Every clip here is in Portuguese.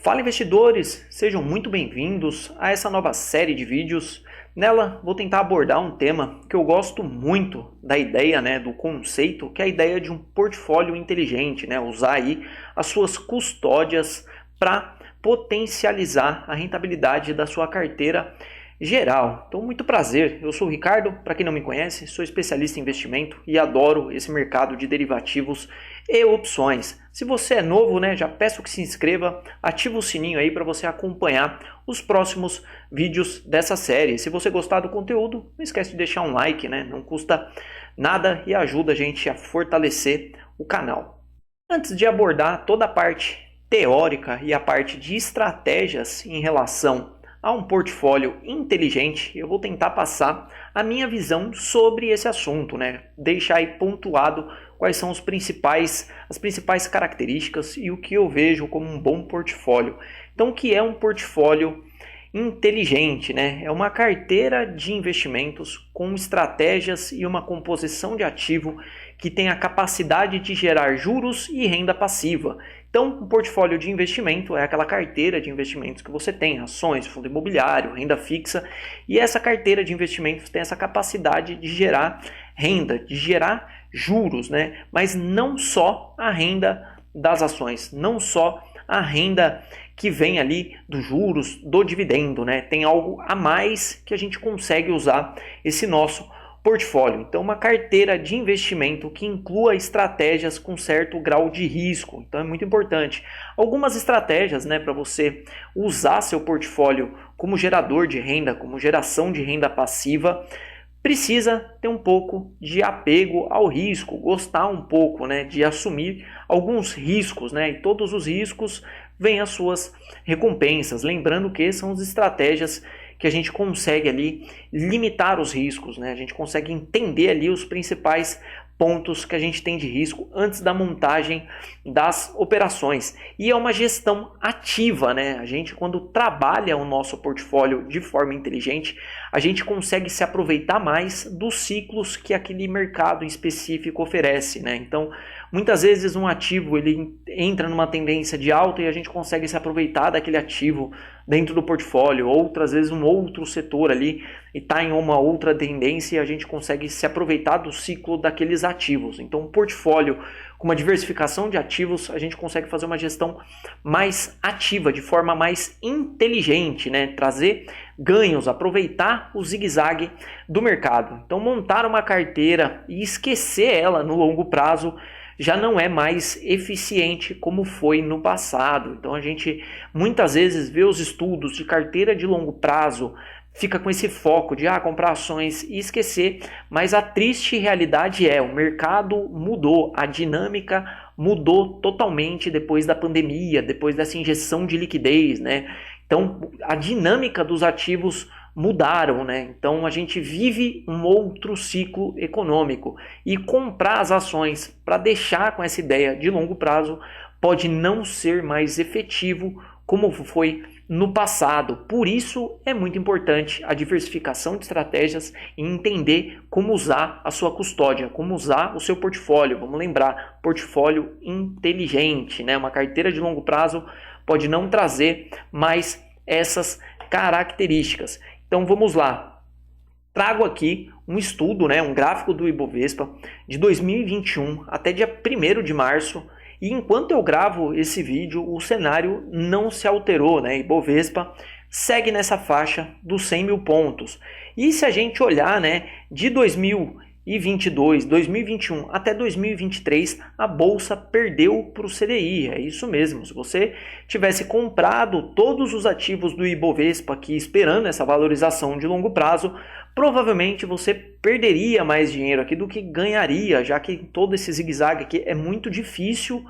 Fala investidores, sejam muito bem-vindos a essa nova série de vídeos. Nela vou tentar abordar um tema que eu gosto muito da ideia, do conceito, que é a ideia de um portfólio inteligente, usar aí as suas custódias para potencializar a rentabilidade da sua carteira geral. Então, muito prazer, eu sou o Ricardo, para quem não me conhece, sou especialista em investimento e adoro esse mercado de derivativos e opções. Se você é novo, já peço que se inscreva, ativa o sininho aí para você acompanhar os próximos vídeos dessa série. Se você gostar do conteúdo, não esquece de deixar um like, não custa nada e ajuda a gente a fortalecer o canal. Antes de abordar toda a parte teórica e a parte de estratégias em relação a um portfólio inteligente, eu vou tentar passar a minha visão sobre esse assunto, deixar aí pontuado quais são as principais características e o que eu vejo como um bom portfólio. Então, o que é um portfólio inteligente? É uma carteira de investimentos com estratégias e uma composição de ativo que tem a capacidade de gerar juros e renda passiva. Então, um portfólio de investimento é aquela carteira de investimentos que você tem, ações, fundo imobiliário, renda fixa, e essa carteira de investimentos tem essa capacidade de gerar renda, de gerar juros, mas não só a renda das ações, não só a renda que vem ali dos juros, do dividendo, tem algo a mais que a gente consegue usar esse nosso portfólio. Então, uma carteira de investimento que inclua estratégias com certo grau de risco. Então, é muito importante. Algumas estratégias, para você usar seu portfólio como gerador de renda, como geração de renda passiva, precisa ter um pouco de apego ao risco, gostar um pouco, de assumir alguns riscos, e todos os riscos vêm as suas recompensas. Lembrando que são as estratégias que a gente consegue ali limitar os riscos, a gente consegue entender ali os principais pontos que a gente tem de risco antes da montagem das operações. E é uma gestão ativa, A gente, quando trabalha o nosso portfólio de forma inteligente, a gente consegue se aproveitar mais dos ciclos que aquele mercado em específico oferece, Então, muitas vezes um ativo ele entra numa tendência de alta e a gente consegue se aproveitar daquele ativo dentro do portfólio. Outras vezes um outro setor ali e está em uma outra tendência e a gente consegue se aproveitar do ciclo daqueles ativos. Então, um portfólio com uma diversificação de ativos, a gente consegue fazer uma gestão mais ativa, de forma mais inteligente, trazer ganhos, aproveitar o zigue-zague do mercado. Então, montar uma carteira e esquecer ela no longo prazo já não é mais eficiente como foi no passado. Então, a gente muitas vezes vê os estudos de carteira de longo prazo, fica com esse foco de comprar ações e esquecer, mas a triste realidade é o mercado mudou, a dinâmica mudou totalmente depois da pandemia, depois dessa injeção de liquidez, Então, a dinâmica dos ativos mudaram, Então, a gente vive um outro ciclo econômico e comprar as ações para deixar com essa ideia de longo prazo pode não ser mais efetivo como foi no passado. Por isso é muito importante a diversificação de estratégias e entender como usar a sua custódia, como usar o seu portfólio. Vamos lembrar, portfólio inteligente, Uma carteira de longo prazo pode não trazer mais essas características. Então vamos lá. Trago aqui um estudo, um gráfico do Ibovespa de 2021 até dia 1º de março. E enquanto eu gravo esse vídeo, o cenário não se alterou, Ibovespa segue nessa faixa dos 100 mil pontos. E se a gente olhar, de 2022, 2021 até 2023, a bolsa perdeu para o CDI. É isso mesmo. Se você tivesse comprado todos os ativos do Ibovespa aqui esperando essa valorização de longo prazo, provavelmente você perderia mais dinheiro aqui do que ganharia, já que todo esse zigue-zague aqui é muito difícil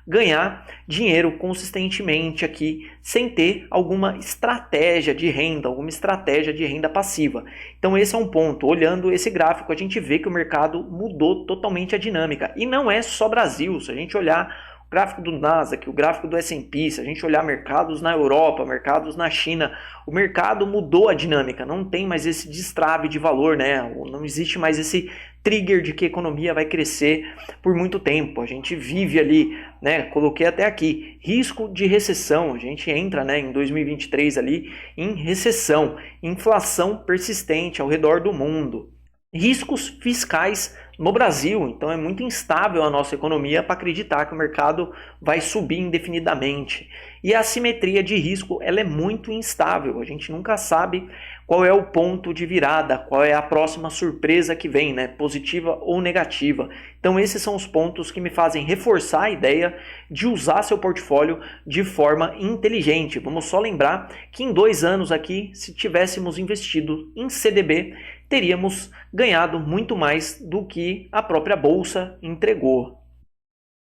ganhar dinheiro consistentemente aqui sem ter alguma estratégia de renda, alguma estratégia de renda passiva. Então esse é um ponto. Olhando esse gráfico, a gente vê que o mercado mudou totalmente a dinâmica. E não é só Brasil. Se a gente olhar o gráfico do Nasdaq, o gráfico do S&P, se a gente olhar mercados na Europa, mercados na China, o mercado mudou a dinâmica. Não tem mais esse destrave de valor, não existe mais esse trigger de que a economia vai crescer por muito tempo. A gente vive ali, né, coloquei até aqui, risco de recessão. A gente entra, né, em 2023 ali em recessão, inflação persistente ao redor do mundo. Riscos fiscais no Brasil, então é muito instável a nossa economia para acreditar que o mercado vai subir indefinidamente. E a assimetria de risco, ela é muito instável, a gente nunca sabe qual é o ponto de virada, qual é a próxima surpresa que vem, né? Positiva ou negativa. Então esses são os pontos que me fazem reforçar a ideia de usar seu portfólio de forma inteligente. Vamos só lembrar que em 2 anos aqui, se tivéssemos investido em CDB, teríamos ganhado muito mais do que a própria bolsa entregou.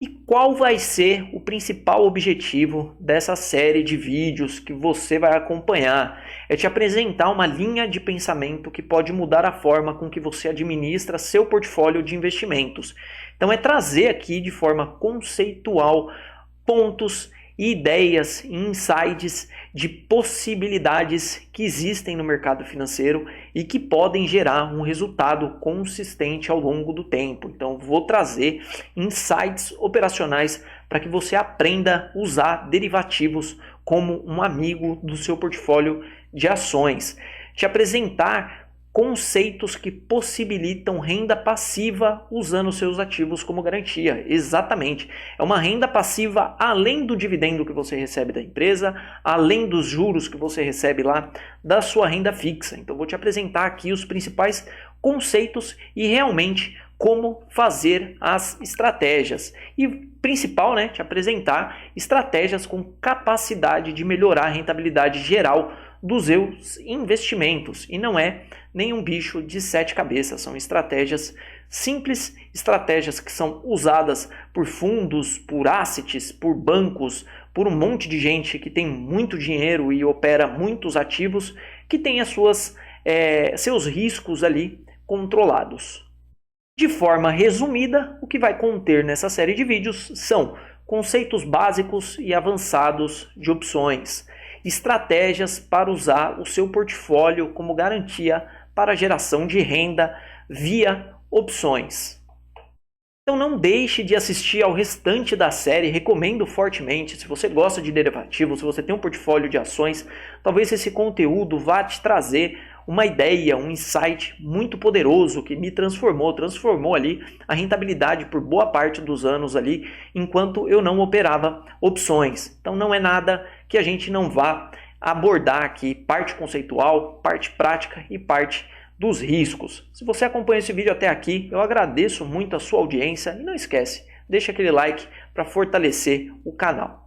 E qual vai ser o principal objetivo dessa série de vídeos que você vai acompanhar? É te apresentar uma linha de pensamento que pode mudar a forma com que você administra seu portfólio de investimentos. Então é trazer aqui de forma conceitual pontos e ideias e insights de possibilidades que existem no mercado financeiro e que podem gerar um resultado consistente ao longo do tempo. Então vou trazer insights operacionais para que você aprenda a usar derivativos como um amigo do seu portfólio de ações. Te apresentar conceitos que possibilitam renda passiva usando seus ativos como garantia. Exatamente. É uma renda passiva além do dividendo que você recebe da empresa, além dos juros que você recebe lá da sua renda fixa. Então vou te apresentar aqui os principais conceitos e realmente como fazer as estratégias. E principal, né, te apresentar estratégias com capacidade de melhorar a rentabilidade geral dos seus investimentos. E não é nenhum bicho de 7 cabeças, são estratégias simples, estratégias que são usadas por fundos, por assets, por bancos, por um monte de gente que tem muito dinheiro e opera muitos ativos, que tem seus riscos ali controlados. De forma resumida, o que vai conter nessa série de vídeos são conceitos básicos e avançados de opções, estratégias para usar o seu portfólio como garantia para a geração de renda via opções. Então não deixe de assistir ao restante da série, recomendo fortemente. Se você gosta de derivativos, se você tem um portfólio de ações, talvez esse conteúdo vá te trazer uma ideia, um insight muito poderoso que me transformou ali a rentabilidade por boa parte dos anos ali, enquanto eu não operava opções. Então não é nada que a gente não vá abordar aqui, parte conceitual, parte prática e parte dos riscos. Se você acompanha esse vídeo até aqui, eu agradeço muito a sua audiência e não esquece, deixa aquele like para fortalecer o canal.